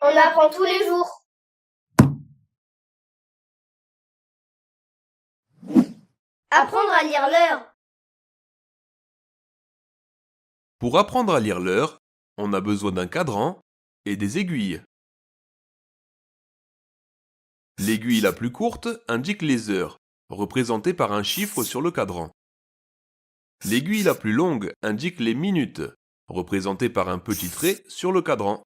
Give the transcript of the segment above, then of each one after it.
On apprend tous les jours. Apprendre à lire l'heure. Pour apprendre à lire l'heure, on a besoin d'un cadran et des aiguilles. L'aiguille la plus courte indique les heures, représentées par un chiffre sur le cadran. L'aiguille la plus longue indique les minutes, représentées par un petit trait sur le cadran.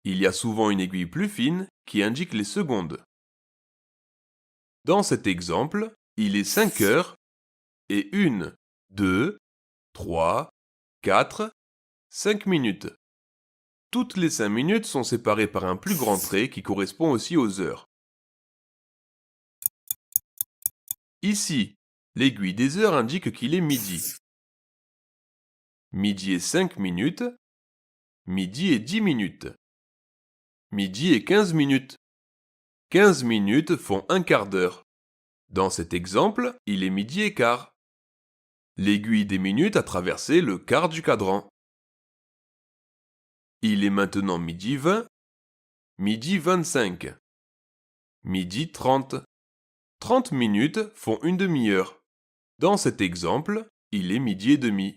Il y a souvent une aiguille plus fine qui indique les secondes. Dans cet exemple, il est 5 heures et 1, 2, 3, 4, 5 minutes. Toutes les 5 minutes sont séparées par un plus grand trait qui correspond aussi aux heures. Ici, l'aiguille des heures indique qu'il est midi. Midi est 5 minutes. Midi est 10 minutes. Midi est 15 minutes. 15 minutes font un quart d'heure. Dans cet exemple, il est midi et quart. L'aiguille des minutes a traversé le quart du cadran. Il est maintenant midi 20, midi 25, midi 30. 30 minutes font une demi-heure. Dans cet exemple, il est midi et demi.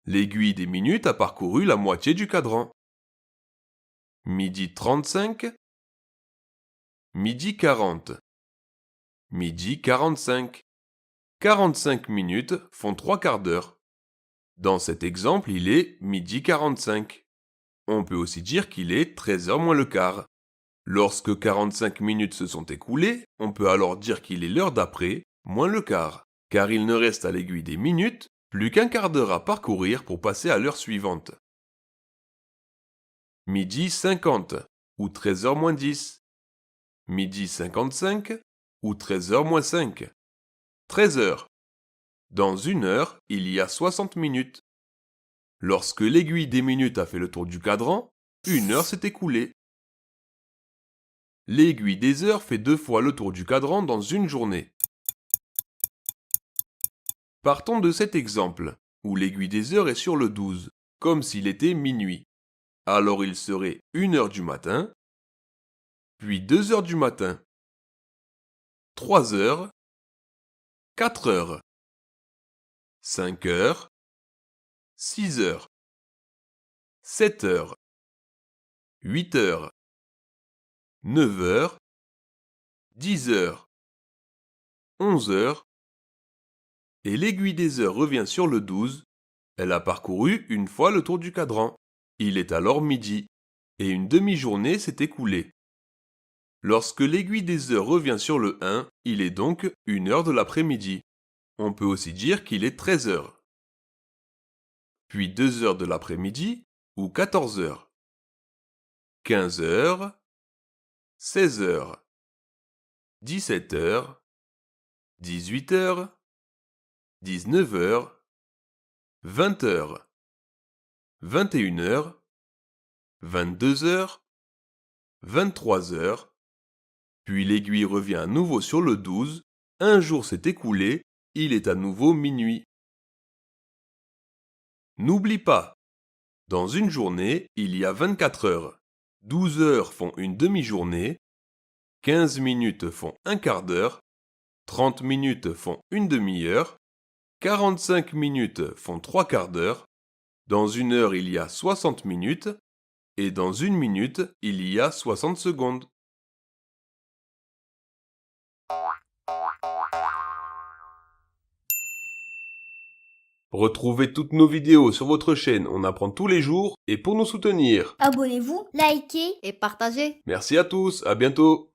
L'aiguille des minutes a parcouru la moitié du cadran. Midi 35, midi 40, midi 45. 45 minutes font 3 quarts d'heure. Dans cet exemple, il est midi 45. On peut aussi dire qu'il est 13h moins le quart. Lorsque 45 minutes se sont écoulées, on peut alors dire qu'il est l'heure d'après, moins le quart, car il ne reste à l'aiguille des minutes plus qu'un quart d'heure à parcourir pour passer à l'heure suivante. Midi 50, ou 13h moins 10. Midi 55, ou 13h moins 5. 13h. Dans une heure, il y a 60 minutes. Lorsque l'aiguille des minutes a fait le tour du cadran, une heure s'est écoulée. L'aiguille des heures fait 2 fois le tour du cadran dans une journée. Partons de cet exemple, où l'aiguille des heures est sur le 12, comme s'il était minuit. Alors il serait 1 heure du matin, puis 2 heures du matin, 3 heures, 4 heures, 5 heures, 6 heures, 7 heures, 8 heures, 9 heures, 10 heures, 11 heures, et l'aiguille des heures revient sur le 12, elle a parcouru une fois le tour du cadran. Il est alors midi, et une demi-journée s'est écoulée. Lorsque l'aiguille des heures revient sur le 1, il est donc 1 heure de l'après-midi. On peut aussi dire qu'il est 13 heures. Puis 2 heures de l'après-midi, ou 14 heures. 15 heures, 16 heures, 17 heures, 18 heures, 19 heures, 20 heures, 21 heures, 22 heures, 23 heures, puis l'aiguille revient à nouveau sur le 12, un jour s'est écoulé, il est à nouveau minuit. N'oublie pas, dans une journée, il y a 24 heures. 12 heures font une demi-journée, 15 minutes font un quart d'heure, 30 minutes font une demi-heure, 45 minutes font 3 quarts d'heure, dans une heure il y a 60 minutes, et dans une minute il y a 60 secondes. Retrouvez toutes nos vidéos sur votre chaîne On apprend tous les jours et pour nous soutenir. Abonnez-vous, likez et partagez. Merci à tous, à bientôt.